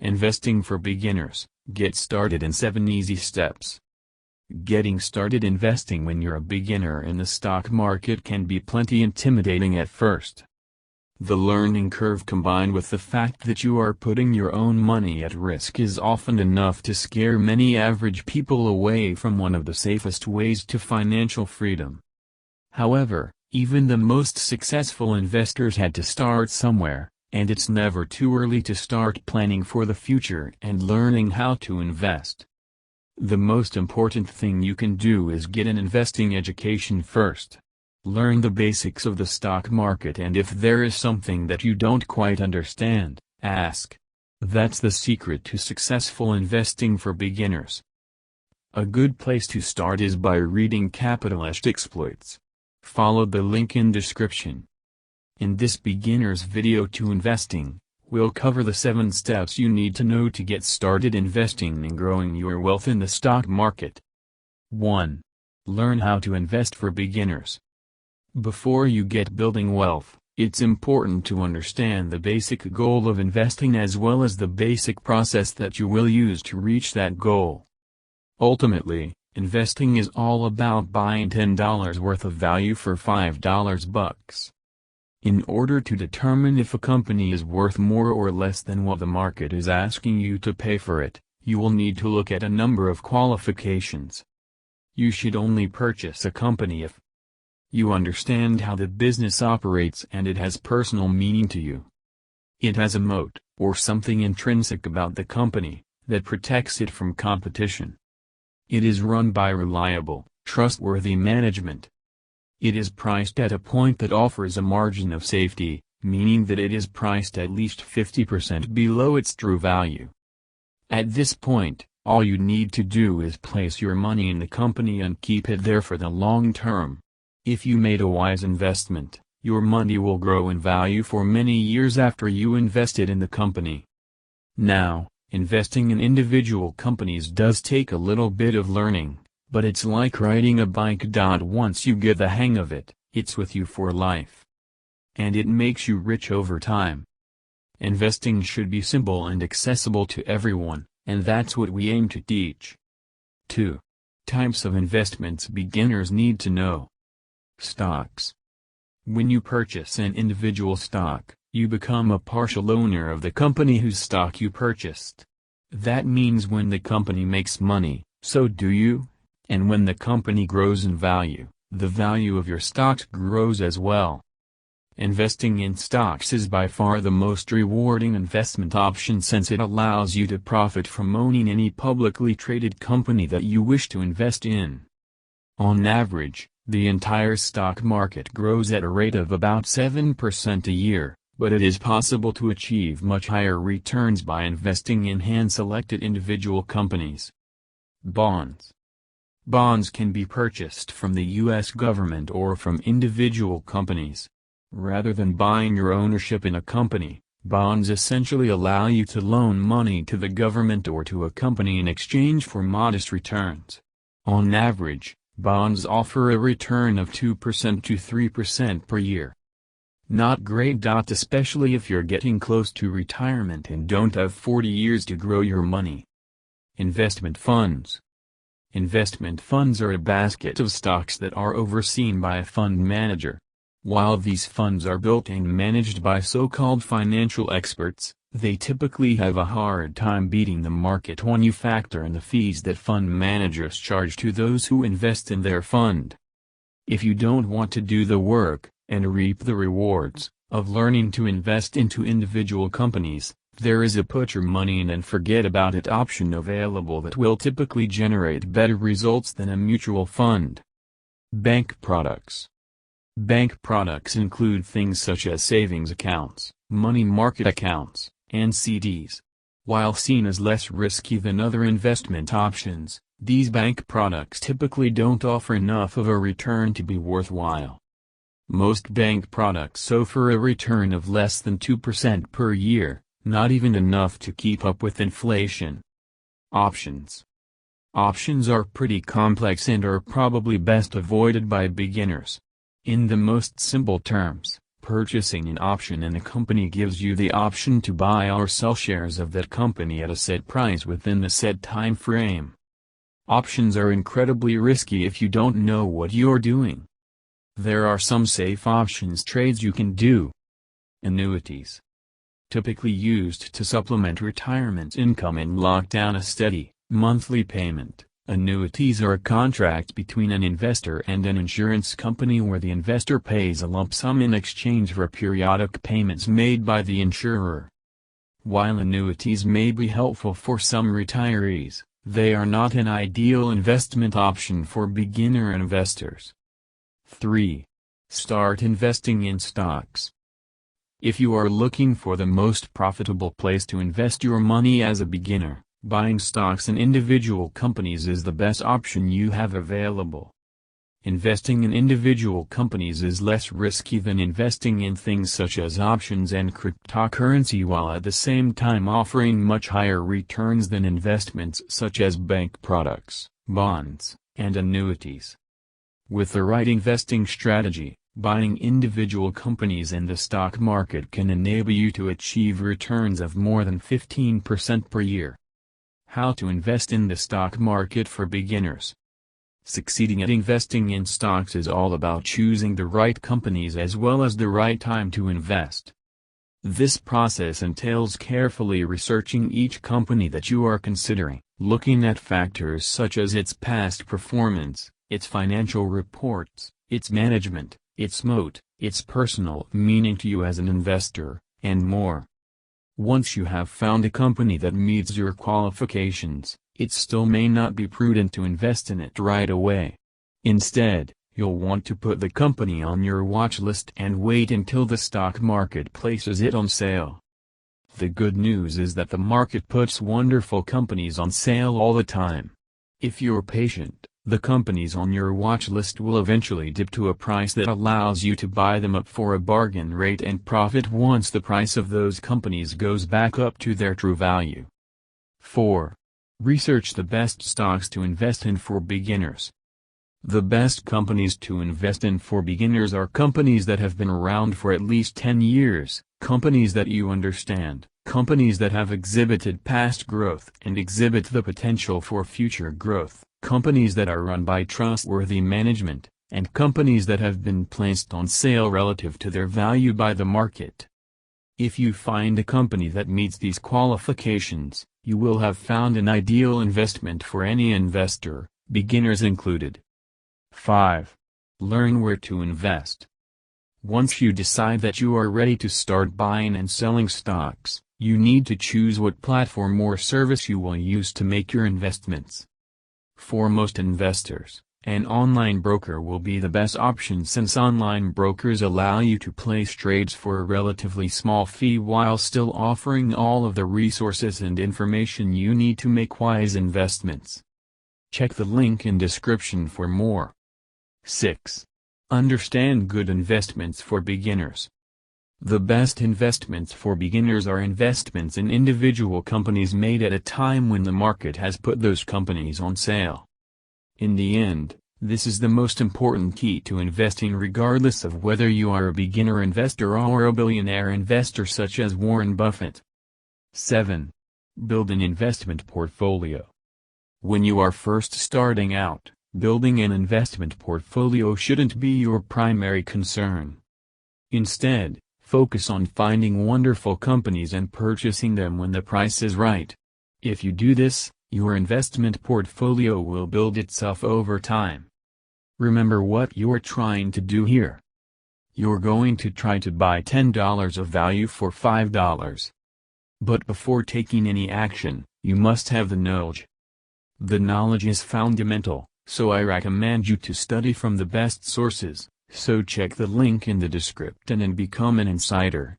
Investing for beginners. Get started in 7 easy steps. Getting started investing when you're a beginner in the stock market can be plenty intimidating at first. The learning curve combined with the fact that you are putting your own money at risk is often enough to scare many average people away from one of the safest ways to financial freedom. However, even the most successful investors had to start somewhere, and it's never too early to start planning for the future and learning how to invest. The most important thing you can do is get an investing education first. Learn the basics of the stock market, and if there is something that you don't quite understand, ask. That's the secret to successful investing for beginners. A good place to start is by reading Capitalist Exploits. Follow the link in description. In this beginner's video to investing, we'll cover the 7 steps you need to know to get started investing and growing your wealth in the stock market. 1. Learn how to invest for beginners. Before you get building wealth, it's important to understand the basic goal of investing as well as the basic process that you will use to reach that goal. Ultimately, investing is all about buying $10 worth of value for $5. In order to determine if a company is worth more or less than what the market is asking you to pay for it, you will need to look at a number of qualifications. You should only purchase a company if you understand how the business operates and it has personal meaning to you. It has a moat, or something intrinsic about the company, that protects it from competition. It is run by reliable, trustworthy management. It is priced at a point that offers a margin of safety, meaning that it is priced at least 50% below its true value. At this point, all you need to do is place your money in the company and keep it there for the long term. If you made a wise investment, your money will grow in value for many years after you invested in the company. Now, investing in individual companies does take a little bit of learning, but it's like riding a bike. Once you get the hang of it, it's with you for life. And it makes you rich over time. Investing should be simple and accessible to everyone, and that's what we aim to teach. 2. Types of investments beginners need to know. Stocks. When you purchase an individual stock, you become a partial owner of the company whose stock you purchased. That means when the company makes money, so do you, and when the company grows in value, the value of your stocks grows as well. Investing in stocks is by far the most rewarding investment option since it allows you to profit from owning any publicly traded company that you wish to invest in. On average, the entire stock market grows at a rate of about 7% a year, but it is possible to achieve much higher returns by investing in hand-selected individual companies. Bonds. Bonds can be purchased from the U.S. government or from individual companies. Rather than buying your ownership in a company, bonds essentially allow you to loan money to the government or to a company in exchange for modest returns. On average, bonds offer a return of 2% to 3% per year. Not great. Especially if you're getting close to retirement and don't have 40 years to grow your money. Investment funds. Investment funds are a basket of stocks that are overseen by a fund manager. While these funds are built and managed by so-called financial experts, they typically have a hard time beating the market when you factor in the fees that fund managers charge to those who invest in their fund. If you don't want to do the work, and reap the rewards, of learning to invest into individual companies, there is a put your money in and forget about it option available that will typically generate better results than a mutual fund. Bank products. Bank products include things such as savings accounts, money market accounts, and CDs. While seen as less risky than other investment options, these bank products typically don't offer enough of a return to be worthwhile. Most bank products offer a return of less than 2% per year, not even enough to keep up with inflation. Options. Options are pretty complex and are probably best avoided by beginners. In the most simple terms, Purchasing an option in a company gives you the option to buy or sell shares of that company at a set price within the set time frame. Options are incredibly risky if you don't know what you're doing. There are some safe options trades you can do. Annuities. Typically used to supplement retirement income and lock down a steady, monthly payment. Annuities are a contract between an investor and an insurance company where the investor pays a lump sum in exchange for periodic payments made by the insurer. While annuities may be helpful for some retirees, they are not an ideal investment option for beginner investors. 3. Start investing in stocks. If you are looking for the most profitable place to invest your money as a beginner, buying stocks in individual companies is the best option you have available. Investing in individual companies is less risky than investing in things such as options and cryptocurrency, while at the same time offering much higher returns than investments such as bank products, bonds, and annuities. With the right investing strategy, buying individual companies in the stock market can enable you to achieve returns of more than 15% per year. How to invest in the stock market for beginners. Succeeding at investing in stocks is all about choosing the right companies as well as the right time to invest. This process entails carefully researching each company that you are considering, looking at factors such as its past performance, its financial reports, its management, its moat, its personal meaning to you as an investor, and more. Once you have found a company that meets your qualifications, it still may not be prudent to invest in it right away. Instead, you'll want to put the company on your watch list and wait until the stock market places it on sale. The good news is that the market puts wonderful companies on sale all the time. If you're patient, the companies on your watch list will eventually dip to a price that allows you to buy them up for a bargain rate and profit once the price of those companies goes back up to their true value. 4. Research the best stocks to invest in for beginners. The best companies to invest in for beginners are companies that have been around for at least 10 years, companies that you understand, companies that have exhibited past growth and exhibit the potential for future growth, companies that are run by trustworthy management, and companies that have been placed on sale relative to their value by the market. If you find a company that meets these qualifications, you will have found an ideal investment for any investor, beginners included. 5. Learn where to invest. Once you decide that you are ready to start buying and selling stocks, you need to choose what platform or service you will use to make your investments. For most investors, an online broker will be the best option since online brokers allow you to place trades for a relatively small fee while still offering all of the resources and information you need to make wise investments. Check the link in description for more. 6. Understand good investments for beginners. The best investments for beginners are investments in individual companies made at a time when the market has put those companies on sale. In the end, this is the most important key to investing regardless of whether you are a beginner investor or a billionaire investor such as Warren Buffett. 7. Build an investment portfolio. When you are first starting out, building an investment portfolio shouldn't be your primary concern. Instead, focus on finding wonderful companies and purchasing them when the price is right. If you do this, your investment portfolio will build itself over time. Remember what you're trying to do here. You're going to try to buy $10 of value for $5. But before taking any action, you must have the knowledge. The knowledge is fundamental, so I recommend you to study from the best sources, so check the link in the description and become an insider.